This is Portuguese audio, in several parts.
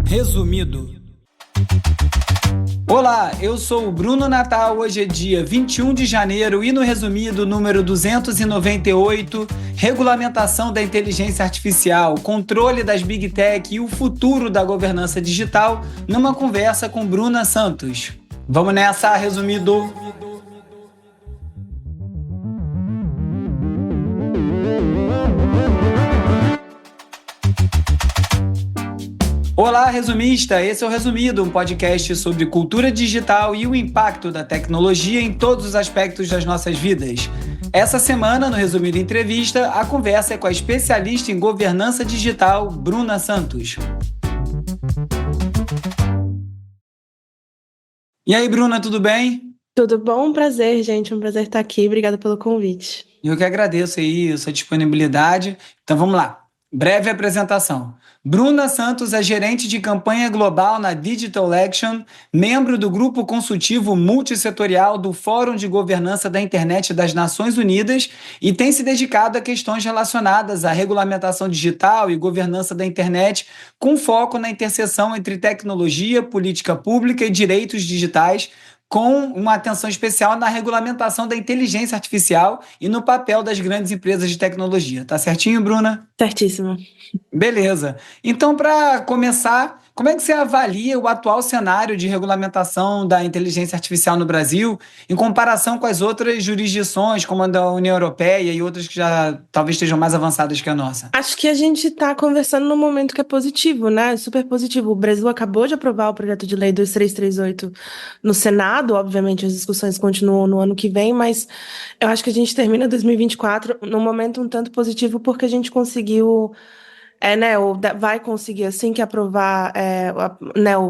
Resumido. Olá, eu sou o Bruno Natal, hoje é dia 21 de janeiro e no resumido número 298, regulamentação da inteligência artificial, controle das Big Tech e o futuro da governança digital, numa conversa com Bruna Santos. Vamos nessa, resumido. Olá, resumista! Esse é o Resumido, um podcast sobre cultura digital e o impacto da tecnologia em todos os aspectos das nossas vidas. Essa semana, no Resumido Entrevista, a conversa é com a especialista em governança digital, Bruna Santos. E aí, Bruna, tudo bem? Tudo bom? Um prazer, gente. Um prazer estar aqui. Obrigada pelo convite. Eu que agradeço aí a sua disponibilidade. Então vamos lá. Breve apresentação. Bruna Santos é gerente de campanha global na Digital Action, membro do grupo consultivo multissetorial do Fórum de Governança da Internet das Nações Unidas e tem se dedicado a questões relacionadas à regulamentação digital e governança da internet, com foco na interseção entre tecnologia, política pública e direitos digitais, com uma atenção especial na regulamentação da inteligência artificial e no papel das grandes empresas de tecnologia. Tá certinho, Bruna? Certíssimo. Beleza. Então, para começar, como é que você avalia o atual cenário de regulamentação da inteligência artificial no Brasil em comparação com as outras jurisdições, como a da União Europeia e outras que já talvez estejam mais avançadas que a nossa? Acho que a gente está conversando num momento que é positivo, né? Super positivo. O Brasil acabou de aprovar o projeto de lei 2338 no Senado. Obviamente, as discussões continuam no ano que vem, mas eu acho que a gente termina 2024 num momento um tanto positivo porque a gente conseguiu... vai conseguir, assim que aprovar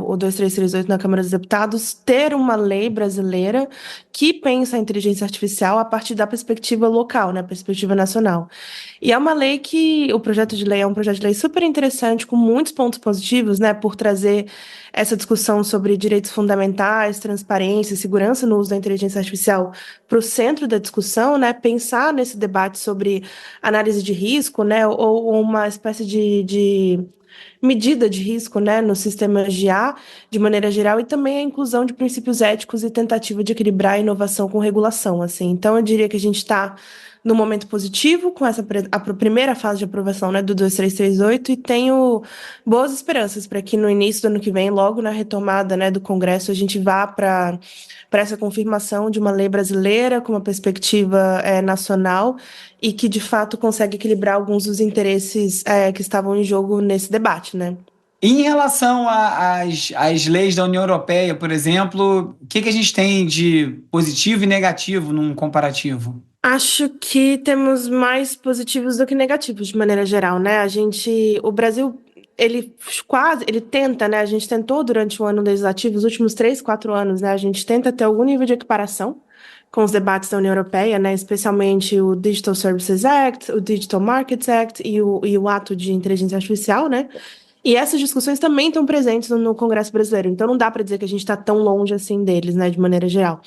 o 2338 na Câmara dos Deputados, ter uma lei brasileira que pensa a inteligência artificial a partir da perspectiva local, né, perspectiva nacional. E é uma lei que, o projeto de lei é um projeto de lei super interessante, com muitos pontos positivos, né, por trazer essa discussão sobre direitos fundamentais, transparência e segurança no uso da inteligência artificial para o centro da discussão, né, pensar nesse debate sobre análise de risco, né, ou uma espécie de medida de risco, né, nos sistemas de IA, de maneira geral, e também a inclusão de princípios éticos e tentativa de equilibrar a inovação com regulação, assim. Então, eu diria que a gente está num momento positivo com a primeira fase de aprovação, né, do 2338 e tenho boas esperanças para que no início do ano que vem, logo na retomada, né, do Congresso, a gente vá para essa confirmação de uma lei brasileira com uma perspectiva nacional e que, de fato, consegue equilibrar alguns dos interesses que estavam em jogo nesse debate, né? Em relação às leis da União Europeia, por exemplo, o que a gente tem de positivo e negativo num comparativo? Acho que temos mais positivos do que negativos, de maneira geral, né? O Brasil, ele tenta, né? A gente tentou durante o ano legislativo, os últimos 3, 4 anos, né? A gente tenta ter algum nível de equiparação com os debates da União Europeia, né? Especialmente o Digital Services Act, o Digital Markets Act e o ato de inteligência artificial, né? E essas discussões também estão presentes no Congresso brasileiro, então não dá para dizer que a gente está tão longe assim deles, né? De maneira geral.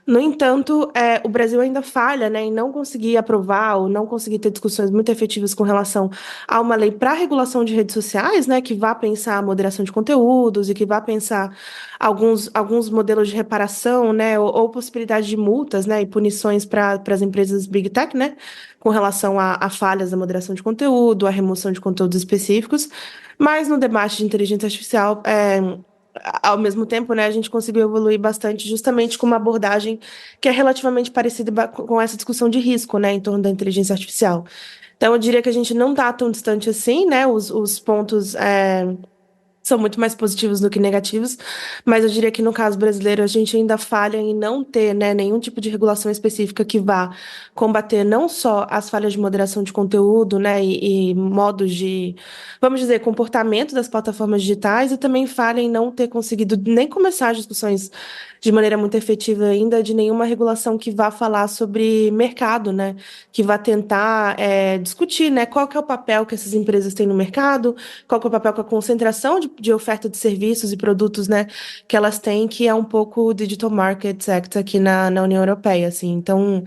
No entanto, o Brasil ainda falha, né, em não conseguir aprovar ou não conseguir ter discussões muito efetivas com relação a uma lei para regulação de redes sociais, né, que vá pensar a moderação de conteúdos e que vá pensar alguns modelos de reparação, né, ou possibilidade de multas, né, e punições para as empresas Big Tech, né, com relação a falhas da moderação de conteúdo, a remoção de conteúdos específicos. Mas no debate de inteligência artificial, ao mesmo tempo, né, a gente conseguiu evoluir bastante justamente com uma abordagem que é relativamente parecida com essa discussão de risco, né, em torno da inteligência artificial. Então, eu diria que a gente não está tão distante assim, né, os pontos são muito mais positivos do que negativos, mas eu diria que no caso brasileiro a gente ainda falha em não ter, né, nenhum tipo de regulação específica que vá combater não só as falhas de moderação de conteúdo, né, e modos de, vamos dizer, comportamento das plataformas digitais, e também falha em não ter conseguido nem começar as discussões de maneira muito efetiva ainda de nenhuma regulação que vá falar sobre mercado, né, que vá tentar discutir, né, qual que é o papel que essas empresas têm no mercado, qual que é o papel que a concentração de oferta de serviços e produtos, né, que elas têm, que é um pouco o Digital Markets Act aqui na União Europeia, assim. Então,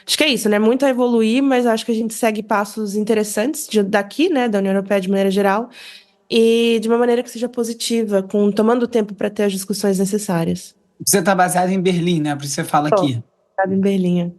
acho que é isso, né, muito a evoluir, mas acho que a gente segue passos interessantes daqui, né, da União Europeia de maneira geral, e de uma maneira que seja positiva, tomando tempo para ter as discussões necessárias. Você está baseado em Berlim, né? Por isso você fala Tô, aqui. sabe, em Berlim.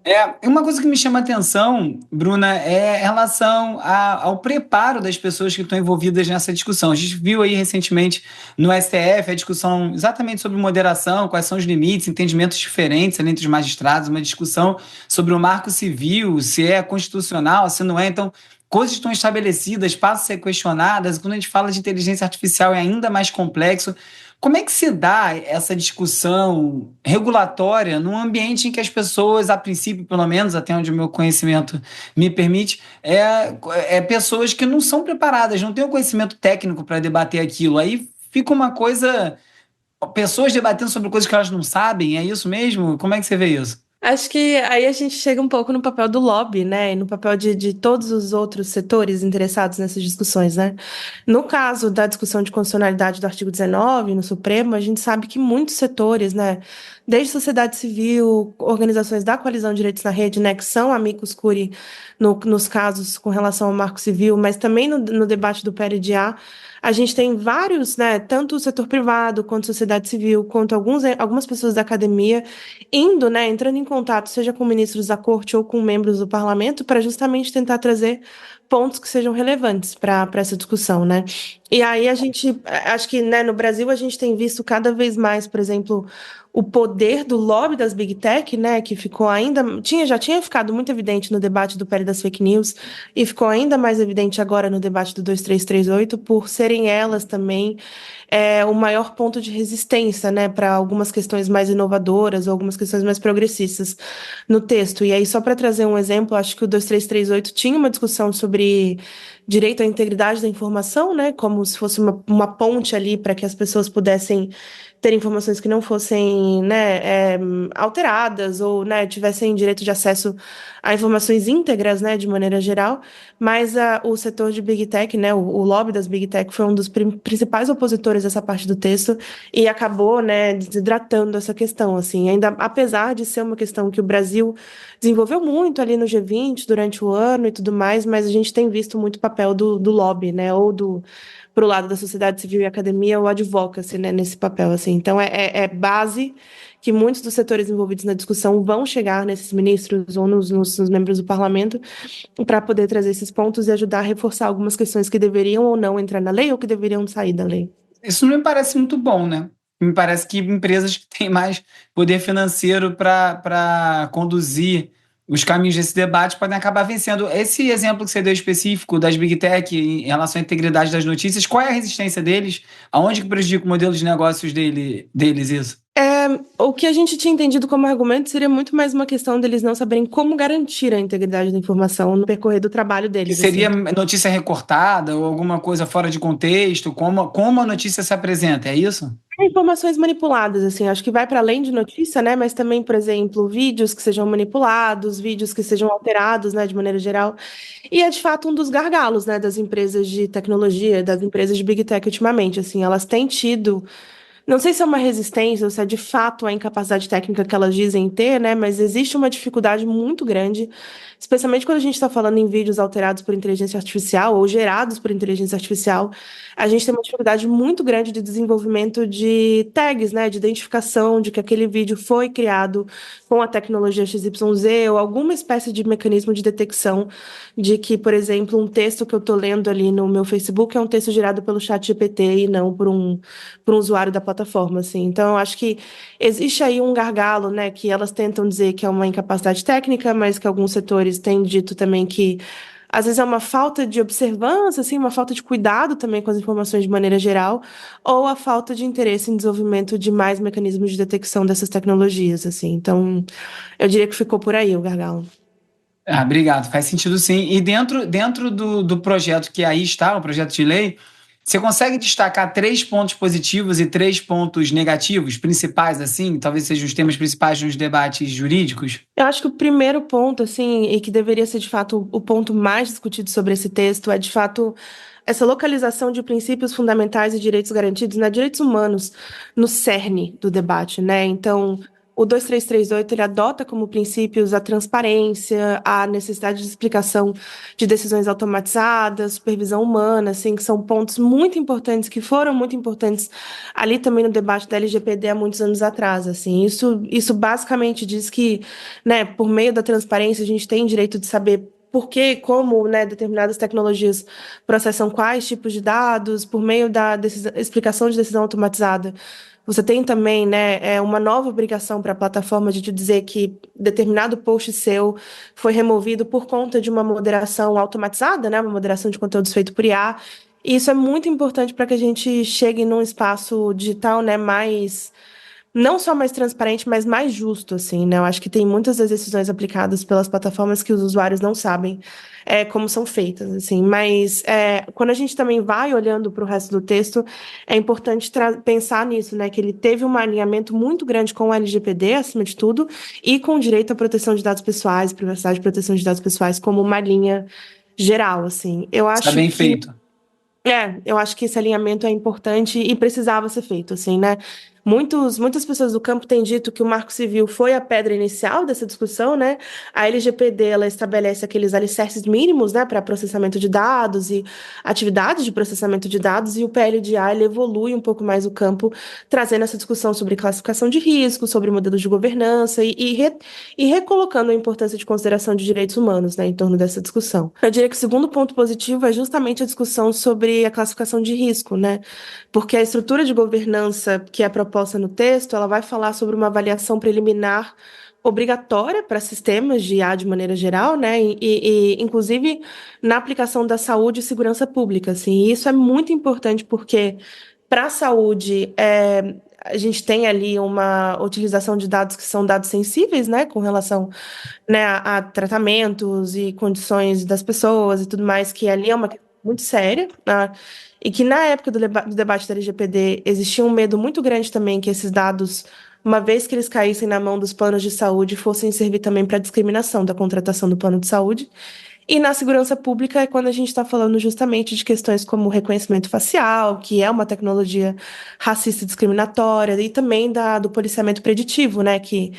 Uma coisa que me chama a atenção, Bruna, é em relação ao preparo das pessoas que estão envolvidas nessa discussão. A gente viu aí recentemente no STF a discussão exatamente sobre moderação, quais são os limites, entendimentos diferentes ali entre os magistrados, uma discussão sobre o marco civil, se é constitucional, se não é. Então, coisas estão estabelecidas, passam a ser questionadas. Quando a gente fala de inteligência artificial, é ainda mais complexo. Como é que se dá essa discussão regulatória num ambiente em que as pessoas, a princípio, pelo menos, até onde o meu conhecimento me permite, é pessoas que não são preparadas, não têm o conhecimento técnico para debater aquilo. Aí fica uma coisa, pessoas debatendo sobre coisas que elas não sabem, é isso mesmo? Como é que você vê isso? Acho que aí a gente chega um pouco no papel do lobby, né? E no papel de todos os outros setores interessados nessas discussões, né? No caso da discussão de constitucionalidade do artigo 19 no Supremo, a gente sabe que muitos setores, né? Desde sociedade civil, organizações da Coalizão de Direitos na Rede, né? Que são amicus curiae nos casos com relação ao Marco Civil, mas também no debate do PLDA, a gente tem vários, né? Tanto o setor privado, quanto a sociedade civil, quanto algumas pessoas da academia indo, né, entrando em contato, seja com ministros da corte ou com membros do parlamento, para justamente tentar trazer pontos que sejam relevantes para essa discussão, né? E aí a gente, acho que, né, no Brasil a gente tem visto cada vez mais, por exemplo, o poder do lobby das Big Tech, né, que ficou já tinha ficado muito evidente no debate do PL das fake news e ficou ainda mais evidente agora no debate do 2338 por serem elas também o maior ponto de resistência, né, para algumas questões mais inovadoras ou algumas questões mais progressistas no texto. E aí, só para trazer um exemplo, acho que o 2338 tinha uma discussão sobre direito à integridade da informação, né, como se fosse uma ponte ali para que as pessoas pudessem ter informações que não fossem, né, alteradas ou, né, tivessem direito de acesso a informações íntegras, né, de maneira geral. Mas o setor de Big Tech, né, o lobby das Big Tech foi um dos principais opositores dessa parte do texto e acabou, né, desidratando essa questão, assim, ainda apesar de ser uma questão que o Brasil desenvolveu muito ali no G20 durante o ano e tudo mais, mas a gente tem visto muito papel do lobby, né, ou pro lado da sociedade civil e academia, o advocacy, né, nesse papel, assim. Então, é base que muitos dos setores envolvidos na discussão vão chegar nesses ministros ou nos membros do parlamento para poder trazer esses pontos e ajudar a reforçar algumas questões que deveriam ou não entrar na lei ou que deveriam sair da lei. Isso não me parece muito bom, né? Me parece que empresas que têm mais poder financeiro para conduzir os caminhos desse debate podem acabar vencendo. Esse exemplo que você deu específico das Big Tech em relação à integridade das notícias, qual é a resistência deles? Aonde que prejudica o modelo de negócios deles isso? O que a gente tinha entendido como argumento seria muito mais uma questão deles não saberem como garantir a integridade da informação no percorrer do trabalho Que deles, seria assim. notícia recortada ou alguma coisa fora de contexto? Como a notícia se apresenta? É isso? Informações manipuladas, assim, acho que vai para além de notícia, né? Mas também, por exemplo, vídeos que sejam manipulados, vídeos que sejam alterados, né, de maneira geral. E é de fato um dos gargalos, né, das empresas de tecnologia, das empresas de Big Tech ultimamente, assim, elas têm tido. Não sei se é uma resistência ou se é de fato a incapacidade técnica que elas dizem ter, né? Mas existe uma dificuldade muito grande, especialmente quando a gente está falando em vídeos alterados por inteligência artificial ou gerados por inteligência artificial. A gente tem uma dificuldade muito grande de desenvolvimento de tags, né? De identificação de que aquele vídeo foi criado com a tecnologia XYZ ou alguma espécie de mecanismo de detecção de que, por exemplo, um texto que eu estou lendo ali no meu Facebook é um texto gerado pelo chat GPT e não por um usuário da plataforma, assim. Então, eu acho que existe aí um gargalo, né, que elas tentam dizer que é uma incapacidade técnica, mas que alguns setores têm dito também que às vezes é uma falta de observância, assim, uma falta de cuidado também com as informações de maneira geral, ou a falta de interesse em desenvolvimento de mais mecanismos de detecção dessas tecnologias, assim. Então, eu diria que ficou por aí o gargalo. Ah, obrigado, faz sentido sim. E dentro do projeto que aí está, o projeto de lei, você consegue destacar três pontos positivos e três pontos negativos, principais, assim, talvez sejam os temas principais nos debates jurídicos? Eu acho que o primeiro ponto, assim, e que deveria ser de fato o ponto mais discutido sobre esse texto, é de fato essa localização de princípios fundamentais e direitos garantidos, né, direitos humanos, no cerne do debate, né? Então, O 2338 ele adota como princípios a transparência, a necessidade de explicação de decisões automatizadas, supervisão humana, assim, que são pontos muito importantes, que foram muito importantes ali também no debate da LGPD há muitos anos atrás, assim. Isso basicamente diz que, né, por meio da transparência, a gente tem direito de saber por que, como, né, determinadas tecnologias processam quais tipos de dados, por meio da explicação de decisão automatizada. Você tem também, né, uma nova obrigação para a plataforma de te dizer que determinado post seu foi removido por conta de uma moderação automatizada, né, uma moderação de conteúdos feito por IA. E isso é muito importante para que a gente chegue num espaço digital, né, mais não só mais transparente, mas mais justo, assim, né? Eu acho que tem muitas das decisões aplicadas pelas plataformas que os usuários não sabem como são feitas, assim. Mas quando a gente também vai olhando para o resto do texto, é importante pensar nisso, né? Que ele teve um alinhamento muito grande com o LGPD, acima de tudo, e com o direito à proteção de dados pessoais, privacidade e proteção de dados pessoais como uma linha geral, assim. Está bem feito. Eu acho que esse alinhamento é importante e precisava ser feito, assim, né? Muitas pessoas do campo têm dito que o Marco Civil foi a pedra inicial dessa discussão, né? A LGPD, ela estabelece aqueles alicerces mínimos, né, para processamento de dados e atividades de processamento de dados, e o PLDA, ele evolui um pouco mais o campo, trazendo essa discussão sobre classificação de risco, sobre modelos de governança e recolocando a importância de consideração de direitos humanos, né, em torno dessa discussão. Eu diria que o segundo ponto positivo é justamente a discussão sobre a classificação de risco, né? Porque a estrutura de governança que é proposta no texto, ela vai falar sobre uma avaliação preliminar obrigatória para sistemas de IA de maneira geral, né? Inclusive na aplicação da saúde e segurança pública, assim. E isso é muito importante porque para a saúde a gente tem ali uma utilização de dados que são dados sensíveis, né, com relação, né, a tratamentos e condições das pessoas e tudo mais, que ali é uma questão muito séria, né? E que na época do debate da LGPD existia um medo muito grande também que esses dados, uma vez que eles caíssem na mão dos planos de saúde, fossem servir também para discriminação da contratação do plano de saúde. E na segurança pública é quando a gente está falando justamente de questões como o reconhecimento facial, que é uma tecnologia racista e discriminatória, e também do policiamento preditivo, né, que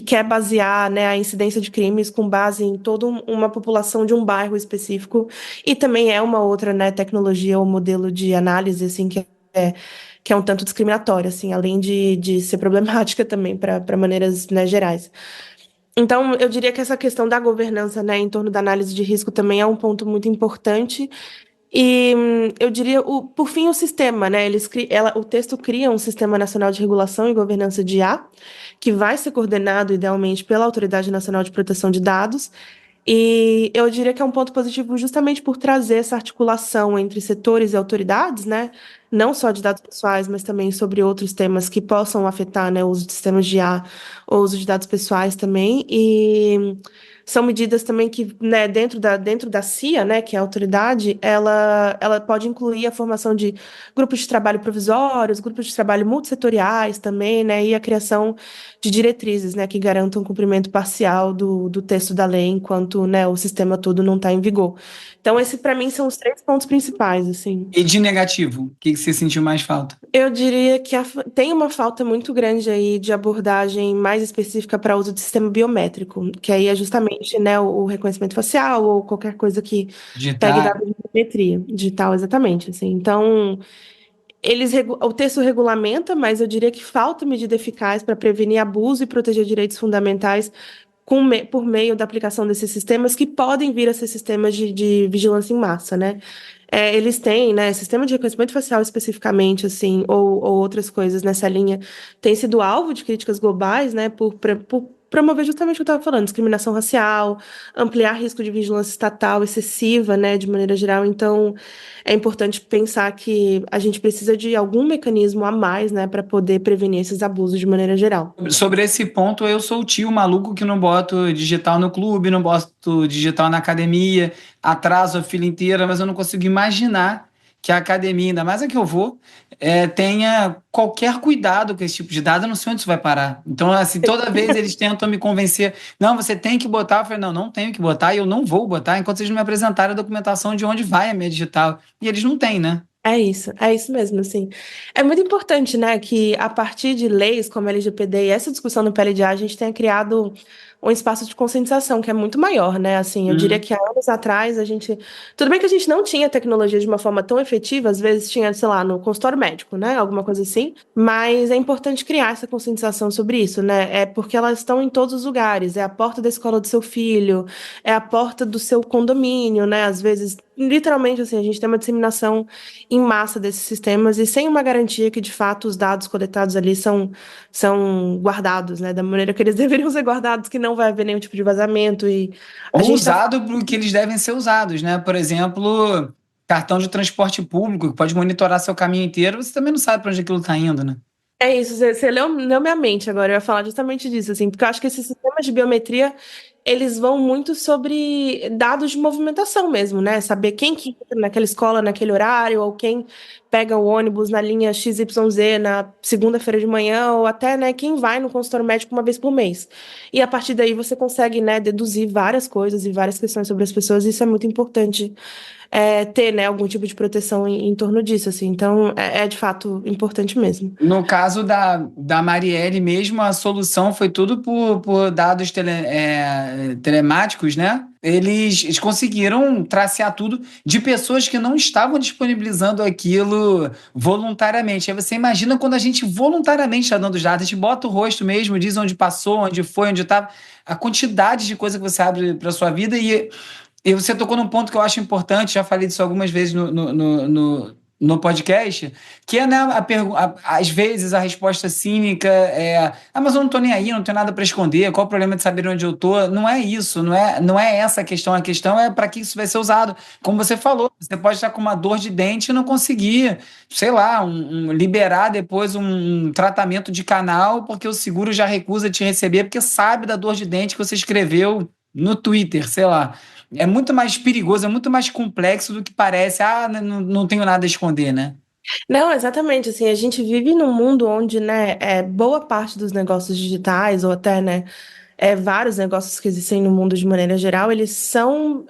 quer basear, né, a incidência de crimes com base em toda uma população de um bairro específico, e também é uma outra, né, tecnologia ou modelo de análise, assim, que é um tanto discriminatória, assim, além de ser problemática também para maneiras, né, gerais. Então, eu diria que essa questão da governança, né, em torno da análise de risco também é um ponto muito importante. E eu diria, por fim, o sistema, né? O texto cria um Sistema Nacional de Regulação e Governança de IA, que vai ser coordenado, idealmente, pela Autoridade Nacional de Proteção de Dados. E eu diria que é um ponto positivo justamente por trazer essa articulação entre setores e autoridades, né? Não só de dados pessoais, mas também sobre outros temas que possam afetar, né, o uso de sistemas de IA ou o uso de dados pessoais também. E são medidas também que, né, dentro da CIA, né, que é a autoridade, ela pode incluir a formação de grupos de trabalho provisórios, grupos de trabalho multissetoriais também, né, e a criação de diretrizes, né, que garantam o cumprimento parcial do texto da lei enquanto, né, o sistema todo não está em vigor. Então, esse para mim são os três pontos principais, assim. E de negativo, o que você sentiu mais falta? Eu diria que tem uma falta muito grande aí de abordagem mais específica para uso de sistema biométrico, que aí é justamente, né, o reconhecimento facial ou qualquer coisa que pegue Digitar. dados de biometria digital, exatamente, assim. Então, o texto regulamenta, mas eu diria que falta medida eficaz para prevenir abuso e proteger direitos fundamentais por meio da aplicação desses sistemas que podem vir a ser sistemas de vigilância em massa, né? Eles têm, né, sistema de reconhecimento facial especificamente, assim, ou outras coisas nessa linha, tem sido alvo de críticas globais, né, por promover justamente o que eu estava falando, discriminação racial, ampliar risco de vigilância estatal excessiva, né, de maneira geral. Então, é importante pensar que a gente precisa de algum mecanismo a mais, né, para poder prevenir esses abusos de maneira geral. Sobre esse ponto, eu sou o tio maluco que não boto digital no clube, não boto digital na academia, atraso a fila inteira, mas eu não consigo imaginar que a academia, ainda mais a que eu vou, tenha qualquer cuidado com esse tipo de dado, eu não sei onde isso vai parar. Então, assim, toda vez eles tentam me convencer, não, você tem que botar, eu falei, não, não tenho que botar e eu não vou botar enquanto vocês não me apresentarem a documentação de onde vai a minha digital. E eles não têm, né? É isso mesmo, assim. É muito importante, né, que a partir de leis como a LGPD e essa discussão no PLDA, a gente tenha criado um espaço de conscientização que é muito maior, né? Assim, eu diria Uhum. que há anos atrás a gente, tudo bem que a gente não tinha tecnologia de uma forma tão efetiva, às vezes tinha, sei lá, no consultório médico, né, alguma coisa assim, mas é importante criar essa conscientização sobre isso, né? É porque elas estão em todos os lugares, é a porta da escola do seu filho, é a porta do seu condomínio, né? Às vezes, literalmente assim, a gente tem uma disseminação em massa desses sistemas e sem uma garantia que, de fato, os dados coletados ali são guardados, né, da maneira que eles deveriam ser guardados, que não vai haver nenhum tipo de vazamento. E a Ou gente está. usado para o que eles devem ser usados, né? Por exemplo, cartão de transporte público, que pode monitorar seu caminho inteiro, você também não sabe para onde aquilo está indo, né? É isso, você leu minha mente agora, eu ia falar justamente disso, assim, porque eu acho que esses sistemas de biometria, eles vão muito sobre dados de movimentação mesmo, né? Saber quem que entra naquela escola naquele horário, ou quem pega o ônibus na linha XYZ na segunda-feira de manhã, ou até, né, quem vai no consultório médico uma vez por mês. E a partir daí você consegue, né, deduzir várias coisas e várias questões sobre as pessoas, e isso é muito importante ter, né, algum tipo de proteção em torno disso, assim. Então, é de fato importante mesmo. No caso da Marielle mesmo, a solução foi tudo por dados telemáticos, né? Eles conseguiram tracear tudo de pessoas que não estavam disponibilizando aquilo voluntariamente. Aí você imagina quando a gente voluntariamente está dando os dados, a gente bota o rosto mesmo, diz onde passou, onde foi, onde estava, a quantidade de coisa que você abre para sua vida e você tocou num ponto que eu acho importante, já falei disso algumas vezes no podcast, que é, né, às vezes a resposta cínica é: ah, mas eu não tô nem aí, não tenho nada para esconder, qual o problema de saber onde eu tô? Não é isso, não é essa a questão é para que isso vai ser usado. Como você falou, você pode estar com uma dor de dente e não conseguir, sei lá, liberar depois um tratamento de canal, porque o seguro já recusa te receber, porque sabe da dor de dente que você escreveu no Twitter, sei lá. É muito mais perigoso, é muito mais complexo do que parece. Ah, não tenho nada a esconder, né? Não, exatamente, assim, a gente vive num mundo onde, né, boa parte dos negócios digitais, ou até, né, vários negócios que existem no mundo de maneira geral, eles são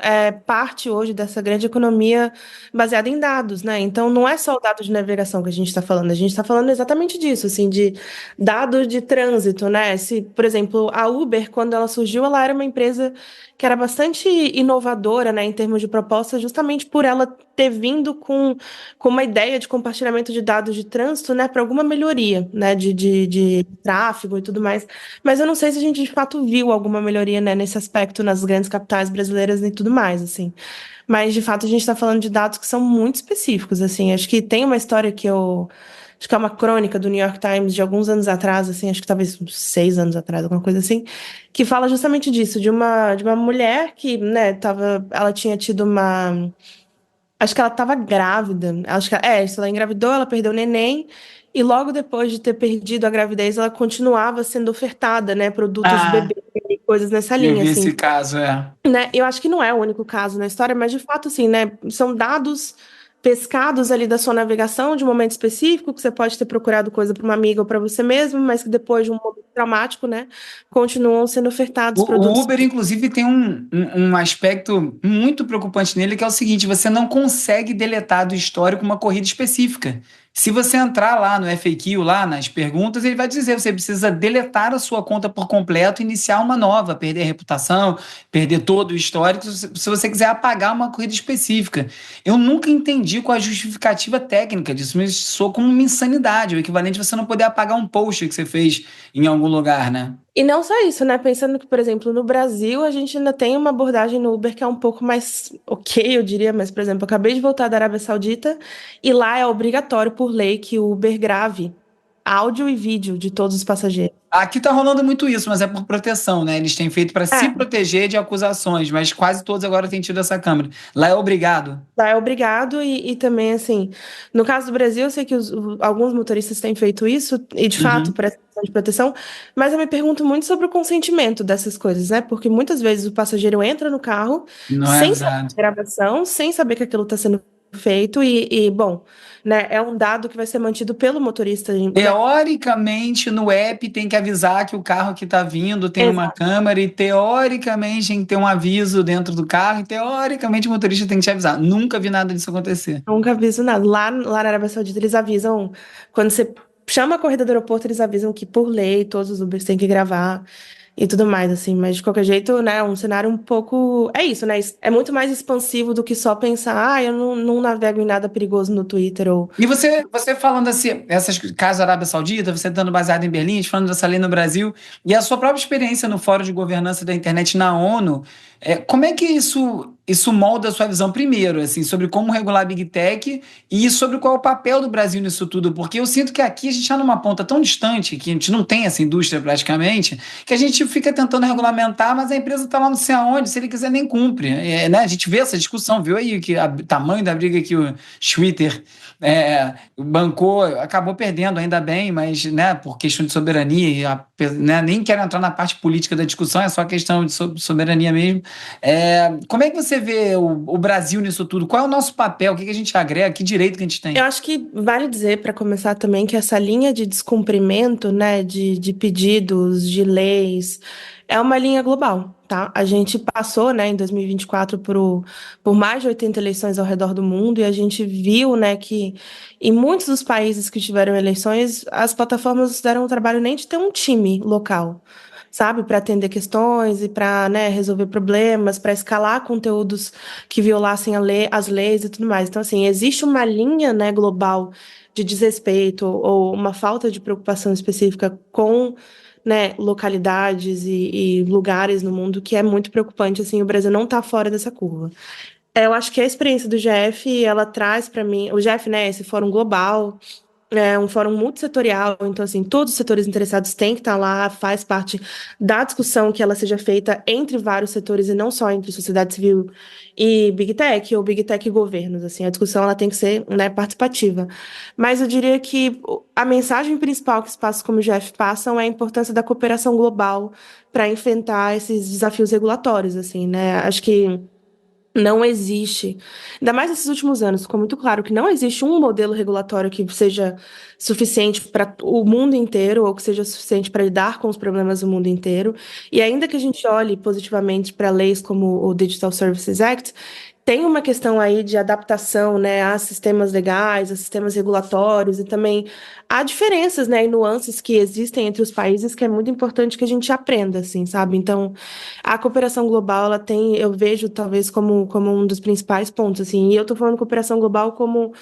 parte hoje dessa grande economia baseada em dados, né? Então, não é só o dado de navegação que a gente está falando exatamente disso, assim, de dados de trânsito, né? Se, por exemplo, a Uber, quando ela surgiu, ela era uma empresa que era bastante inovadora, né, em termos de proposta, justamente por ela ter vindo com uma ideia de compartilhamento de dados de trânsito, né, para alguma melhoria, né, de tráfego e tudo mais. Mas eu não sei se a gente de fato viu alguma melhoria, né, nesse aspecto nas grandes capitais brasileiras e tudo mais, assim. Mas de fato a gente está falando de dados que são muito específicos, assim. Acho que tem uma história que eu acho que é uma crônica do New York Times de alguns anos atrás, assim, acho que talvez uns 6 anos atrás, alguma coisa assim, que fala justamente disso, de uma mulher que, né, ela tinha tido uma. Acho que ela estava grávida. Acho que ela engravidou, ela perdeu o neném. E logo depois de ter perdido a gravidez, ela continuava sendo ofertada, né, produtos de Ah, bebê e coisas nessa eu linha, vi assim, esse caso, é. né? Eu acho que não é o único caso na história, mas de fato, assim, né? São dados pescados ali da sua navegação de um momento específico, que você pode ter procurado coisa para uma amiga ou para você mesmo, mas que depois de um momento traumático, né, continuam sendo ofertados O produtos. Uber, inclusive, tem um aspecto muito preocupante nele, que é o seguinte: você não consegue deletar do histórico uma corrida específica. Se você entrar lá no FAQ, lá nas perguntas, ele vai dizer: você precisa deletar a sua conta por completo e iniciar uma nova, perder a reputação, perder todo o histórico, se você quiser apagar uma corrida específica. Eu nunca entendi qual a justificativa técnica disso, mas soou como uma insanidade, o equivalente a você não poder apagar um post que você fez em algum lugar, né? E não só isso, né? Pensando que, por exemplo, no Brasil, a gente ainda tem uma abordagem no Uber que é um pouco mais ok, eu diria, mas, por exemplo, eu acabei de voltar da Arábia Saudita e lá é obrigatório, por lei, que o Uber grave áudio e vídeo de todos os passageiros. Aqui tá rolando muito isso, mas é por proteção, né? Eles têm feito para se É, proteger de acusações, mas quase todos agora têm tido essa câmera. Lá é obrigado. lá é obrigado e também, assim, no caso do Brasil, eu sei que alguns motoristas têm feito isso e, de fato, Uhum. presta questão de proteção, mas eu me pergunto muito sobre o consentimento dessas coisas, né? Porque muitas vezes o passageiro entra no carro Não é sem saber avisado. a gravação, sem saber que aquilo está sendo feito bom, né, é um dado que vai ser mantido pelo motorista, né? Teoricamente, no app tem que avisar que o carro que está vindo tem uma Exato. câmera, e teoricamente tem que ter um aviso dentro do carro, e teoricamente o motorista tem que te avisar. Nunca vi nada disso acontecer. Nunca aviso nada. Lá na Arábia Saudita, eles avisam, quando você chama a corrida do aeroporto, eles avisam que, por lei, todos os Ubers têm que gravar e tudo mais, assim. Mas, de qualquer jeito, né, é um cenário um pouco... É isso, né? É muito mais expansivo do que só pensar, eu não navego em nada perigoso no Twitter, ou... E você falando assim, essas casos da Arábia Saudita, você estando baseado em Berlim, falando dessa lei no Brasil, e a sua própria experiência no Fórum de Governança da Internet na ONU, como é que isso molda a sua visão, primeiro, assim, sobre como regular a Big Tech e sobre qual é o papel do Brasil nisso tudo? Porque eu sinto que aqui a gente está numa ponta tão distante, que a gente não tem essa indústria praticamente, que a gente fica tentando regulamentar, mas a empresa está lá não sei aonde, se ele quiser nem cumpre. Né? A gente vê essa discussão, viu aí que o tamanho da briga que o Twitter bancou, acabou perdendo, ainda bem, mas né, por questão de soberania, né, nem quero entrar na parte política da discussão, é só questão de soberania mesmo. Como é que você vê o Brasil nisso tudo? Qual é o nosso papel? O que a gente agrega? Que direito que a gente Eu tem? acho que vale dizer, para começar também, que essa linha de descumprimento, né, de pedidos, de leis, é uma linha global, tá? A gente passou, né, em 2024 por mais de 80 eleições ao redor do mundo e a gente viu, né, que em muitos dos países que tiveram eleições, as plataformas não deram o trabalho nem de ter um time local, sabe, para atender questões e para, né, resolver problemas, para escalar conteúdos que violassem as leis e tudo mais. Então, assim, existe uma linha, né, global de desrespeito ou uma falta de preocupação específica com, né, localidades e lugares no mundo que é muito preocupante, assim, o Brasil não está fora dessa curva. Eu acho que a experiência do GF, ela traz para mim, o GF, né, esse fórum global, é um fórum multissetorial, então, assim, todos os setores interessados têm que estar lá, faz parte da discussão que ela seja feita entre vários setores e não só entre sociedade civil e Big Tech, ou Big Tech e governos, assim, a discussão ela tem que ser, né, participativa. Mas eu diria que a mensagem principal que espaços como o GF passam é a importância da cooperação global para enfrentar esses desafios regulatórios, assim, né, acho que não existe, ainda mais nesses últimos anos, ficou muito claro que não existe um modelo regulatório que seja suficiente para o mundo inteiro ou que seja suficiente para lidar com os problemas do mundo inteiro. E ainda que a gente olhe positivamente para leis como o Digital Services Act, tem uma questão aí de adaptação, né, a sistemas legais, a sistemas regulatórios e também há diferenças, né, e nuances que existem entre os países que é muito importante que a gente aprenda, assim, sabe? Então, a cooperação global, ela tem, eu vejo talvez como um dos principais pontos, assim, e eu tô falando cooperação global como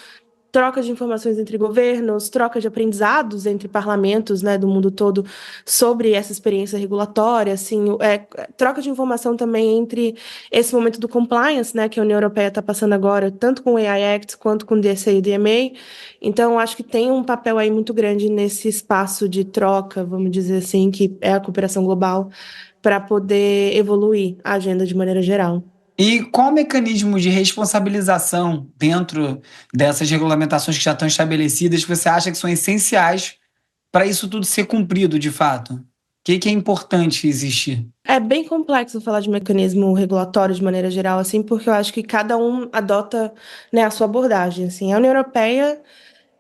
troca de informações entre governos, troca de aprendizados entre parlamentos, né, do mundo todo sobre essa experiência regulatória, assim, troca de informação também entre esse momento do compliance, né, que a União Europeia está passando agora, tanto com o AI Act quanto com o DSA e o DMA. Então, acho que tem um papel aí muito grande nesse espaço de troca, vamos dizer assim, que é a cooperação global, para poder evoluir a agenda de maneira geral. E qual o mecanismo de responsabilização dentro dessas regulamentações que já estão estabelecidas que você acha que são essenciais para isso tudo ser cumprido de fato? O que é importante existir? É bem complexo falar de mecanismo regulatório de maneira geral, assim, porque eu acho que cada um adota, né, a sua abordagem, assim. A União Europeia,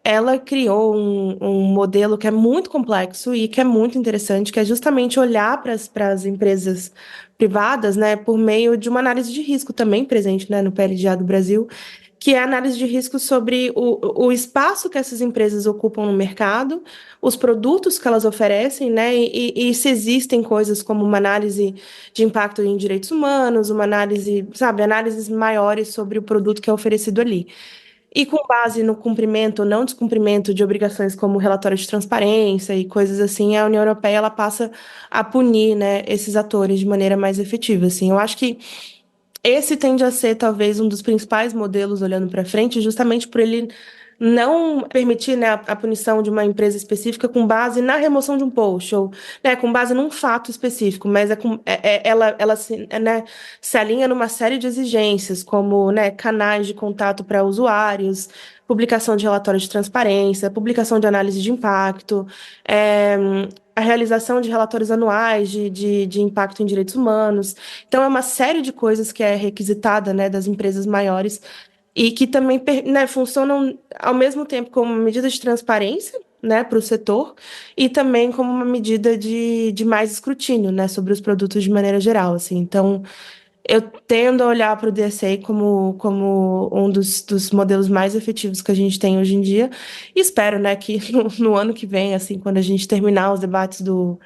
ela criou um modelo que é muito complexo e que é muito interessante, que é justamente olhar para as empresas privadas, né, por meio de uma análise de risco também presente, né, no PLGA do Brasil, que é a análise de risco sobre o espaço que essas empresas ocupam no mercado, os produtos que elas oferecem, né, e se existem coisas como uma análise de impacto em direitos humanos, uma análise, sabe, análises maiores sobre o produto que é oferecido ali. E com base no cumprimento ou não descumprimento de obrigações como relatório de transparência e coisas assim, a União Europeia ela passa a punir, né, esses atores de maneira mais efetiva, assim. Eu acho que esse tende a ser talvez um dos principais modelos olhando para frente, justamente por ele não permitir, né, a punição de uma empresa específica com base na remoção de um post, ou, né, com base num fato específico, mas ela se, né, se alinha numa série de exigências, como, né, canais de contato para usuários, publicação de relatórios de transparência, publicação de análise de impacto, é, a realização de relatórios anuais de impacto em direitos humanos. Então, é uma série de coisas que é requisitada, né, das empresas maiores e que também, né, funcionam ao mesmo tempo como uma medida de transparência, né, para o setor, e também como uma medida de mais escrutínio, né, sobre os produtos de maneira geral, assim. Então, eu tendo a olhar para o DSA como um dos modelos mais efetivos que a gente tem hoje em dia, e espero, né, que no ano que vem, assim, quando a gente terminar os debates do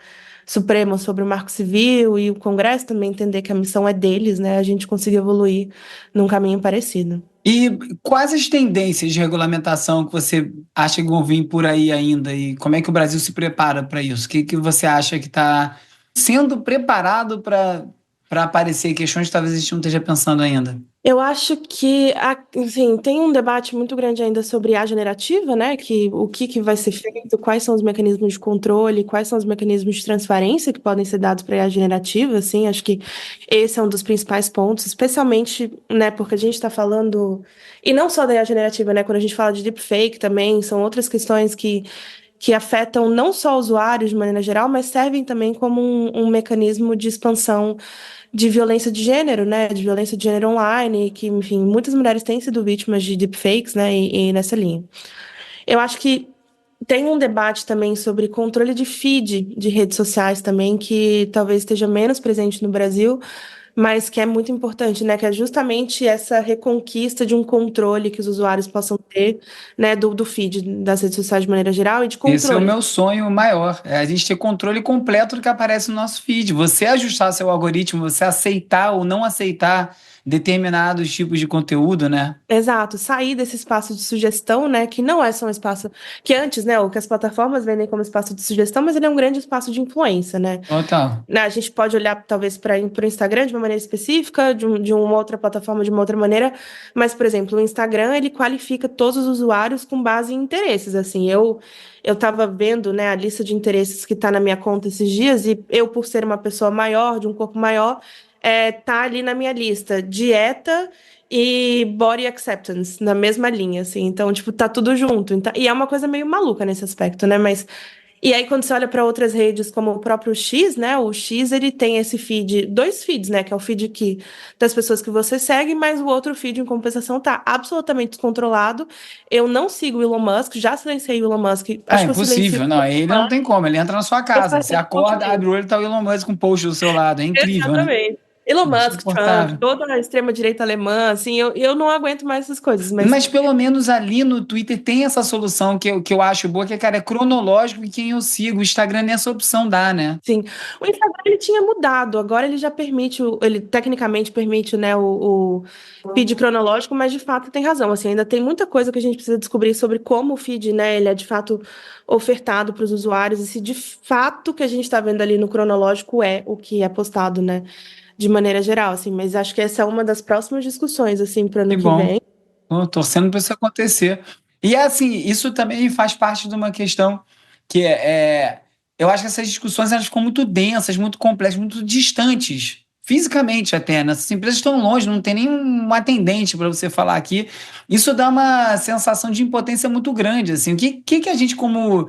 Supremo sobre o Marco Civil e o Congresso também entender que a missão é deles, né, a gente consiga evoluir num caminho parecido. E quais as tendências de regulamentação que você acha que vão vir por aí ainda? E como é que o Brasil se prepara para isso? O que que você acha que está sendo preparado para aparecer questões que talvez a gente não esteja pensando ainda? Eu acho que, assim, tem um debate muito grande ainda sobre a generativa, né? Que o que vai ser feito, quais são os mecanismos de controle, quais são os mecanismos de transparência que podem ser dados para a IA generativa, assim, acho que esse é um dos principais pontos, especialmente, né, porque a gente está falando, e não só da IA generativa, né? Quando a gente fala de deepfake também, são outras questões que afetam não só usuários de maneira geral, mas servem também como um mecanismo de expansão de violência de gênero, né? De violência de gênero online, que, enfim, muitas mulheres têm sido vítimas de deepfakes, né? E nessa linha. Eu acho que tem um debate também sobre controle de feed de redes sociais também, que talvez esteja menos presente no Brasil, mas que é muito importante, né? Que é justamente essa reconquista de um controle que os usuários possam ter, né? Do feed das redes sociais de maneira geral e de Esse é o controle. meu sonho maior, é a gente ter controle completo do que aparece no nosso feed. Você ajustar seu algoritmo, você aceitar ou não aceitar determinados tipos de conteúdo, né? Exato, sair desse espaço de sugestão, né, que não é só um espaço que antes, né, o que as plataformas vendem como espaço de sugestão, mas ele é um grande espaço de influência, né? Total. A gente pode olhar talvez para o Instagram de uma maneira específica, de uma outra plataforma de uma outra maneira, mas, por exemplo, o Instagram ele qualifica todos os usuários com base em interesses. Assim, eu estava vendo, né, a lista de interesses que está na minha conta esses dias e eu, por ser uma pessoa maior, de um corpo maior, tá ali na minha lista dieta e body acceptance na mesma linha, assim. Então, tipo, tá tudo junto. Então, e é uma coisa meio maluca nesse aspecto, né? Mas e aí, quando você olha para outras redes, como o próprio X, né? O X, ele tem esse feed, dois feeds, né? Que é o feed das pessoas que você segue, mas o outro feed, em compensação, tá absolutamente descontrolado. Eu não sigo o Elon Musk, já silenciei o Elon Musk, Ah, acho que eu silenciei impossível. o Não, Elon ele não Musk, tem como. Ele entra na sua eu casa. Você falei, acorda, abre o olho, tá o Elon Musk com um post do seu lado. É incrível, né? exatamente. Elon Musk, Trump, Insuportável. toda a extrema-direita alemã, assim, eu não aguento mais essas coisas, mas Mas pelo menos ali no Twitter tem essa solução que eu acho boa, que, cara, é cronológico e quem eu sigo. O Instagram nem essa opção dá, né? sim, o Instagram ele tinha mudado, agora ele já permite, ele tecnicamente permite, né, o feed cronológico, mas de fato tem razão, assim, ainda tem muita coisa que a gente precisa descobrir sobre como o feed, né, ele é de fato ofertado para os usuários e se de fato o que a gente está vendo ali no cronológico é o que é postado, né, de maneira geral, assim, mas acho que essa é uma das próximas discussões, assim, para o Que ano que bom. vem. Tô torcendo para isso acontecer. E é assim, isso também faz parte de uma questão que eu acho que essas discussões elas ficam muito densas, muito complexas, muito distantes, fisicamente até, né? Essas empresas estão longe, não tem nenhum atendente para você falar aqui. Isso dá uma sensação de impotência muito grande, assim. O que a gente, como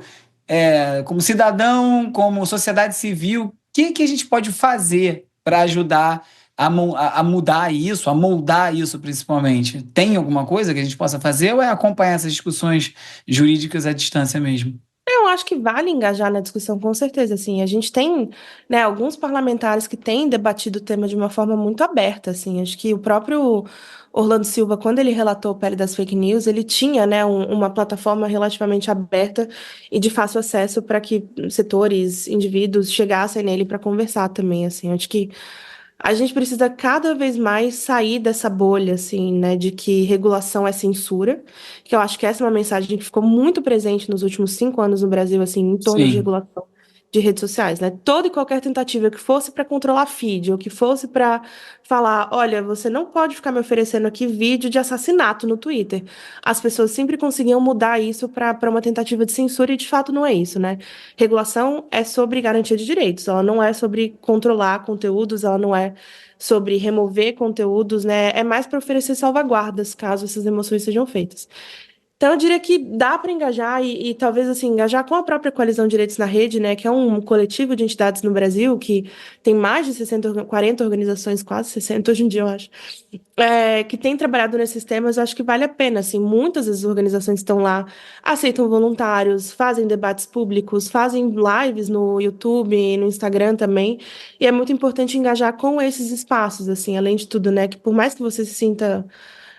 cidadão, como sociedade civil, o que a gente pode fazer para ajudar a mudar isso, a moldar isso principalmente? Tem alguma coisa que a gente possa fazer ou é acompanhar essas discussões jurídicas à distância mesmo? Eu acho que vale engajar na discussão, com certeza, assim. A gente tem, né, alguns parlamentares que têm debatido o tema de uma forma muito aberta, assim. Acho que o próprio Orlando Silva, quando ele relatou o PL das fake news, ele tinha, né, uma plataforma relativamente aberta e de fácil acesso para que setores, indivíduos chegassem nele para conversar também, assim. Acho que a gente precisa cada vez mais sair dessa bolha, assim, né, de que regulação é censura, que eu acho que essa é uma mensagem que ficou muito presente nos últimos 5 anos no Brasil, assim, em torno de Sim. regulação de redes sociais, né? Toda e qualquer tentativa que fosse para controlar feed, ou que fosse para falar, olha, você não pode ficar me oferecendo aqui vídeo de assassinato no Twitter. As pessoas sempre conseguiam mudar isso para uma tentativa de censura e de fato não é isso, né? Regulação é sobre garantia de direitos, ela não é sobre controlar conteúdos, ela não é sobre remover conteúdos, né? É mais para oferecer salvaguardas caso essas remoções sejam feitas. Então, eu diria que dá para engajar e talvez assim engajar com a própria Coalizão Direitos na Rede, né, que é um coletivo de entidades no Brasil que tem mais de 40 organizações, quase 60 hoje em dia, eu acho, que tem trabalhado nesses temas. Eu acho que vale a pena, assim, muitas das organizações estão lá, aceitam voluntários, fazem debates públicos, fazem lives no YouTube, no Instagram também, e é muito importante engajar com esses espaços, assim, além de tudo, né, que por mais que você se sinta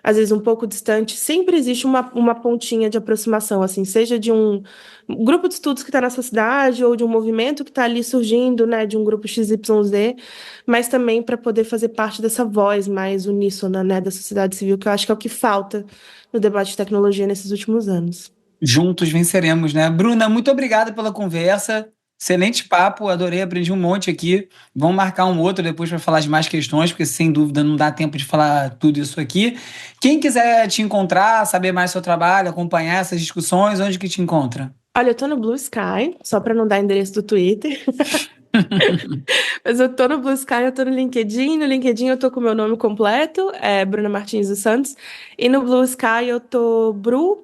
às vezes um pouco distante, sempre existe uma pontinha de aproximação, assim, seja de um grupo de estudos que está na sua cidade ou de um movimento que está ali surgindo, né, de um grupo XYZ, mas também para poder fazer parte dessa voz mais uníssona, né, da sociedade civil, que eu acho que é o que falta no debate de tecnologia nesses últimos anos. Juntos venceremos, né? Bruna, muito obrigado pela conversa. Excelente papo, adorei, aprendi um monte aqui. Vamos marcar um outro depois para falar de mais questões, porque sem dúvida não dá tempo de falar tudo isso aqui. Quem quiser te encontrar, saber mais do seu trabalho, acompanhar essas discussões, onde que te encontra? Olha, eu tô no Blue Sky, só para não dar endereço do Twitter. Mas eu tô no Blue Sky, eu tô no LinkedIn. No LinkedIn eu tô com o meu nome completo, Bruna Martins dos Santos. E no Blue Sky eu tô Bru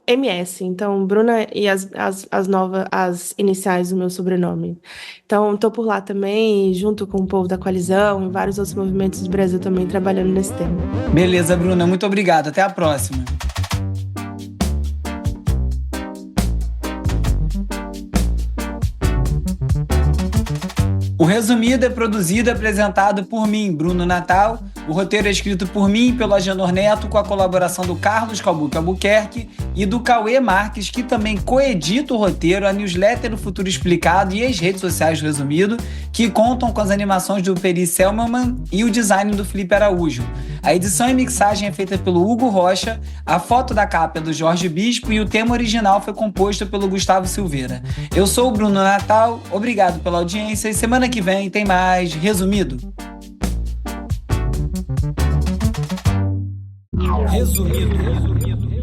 MS. Então, Bruna e as iniciais do meu sobrenome. Então, tô por lá também, junto com o povo da Coalizão e vários outros movimentos do Brasil também trabalhando nesse tema. Beleza, Bruna, muito obrigado. Até a próxima. O Resumido é produzido e apresentado por mim, Bruno Natal. O roteiro é escrito por mim e pelo Agenor Neto, com a colaboração do Carlos Calbuque Albuquerque e do Cauê Marques, que também coedita o roteiro, a newsletter do Futuro Explicado e as redes sociais do Resumido, que contam com as animações do Peri Selmanman e o design do Felipe Araújo. A edição e mixagem é feita pelo Hugo Rocha, a foto da capa é do Jorge Bispo e o tema original foi composto pelo Gustavo Silveira. Eu sou o Bruno Natal, obrigado pela audiência e semana que vem tem mais Resumido. Resumido.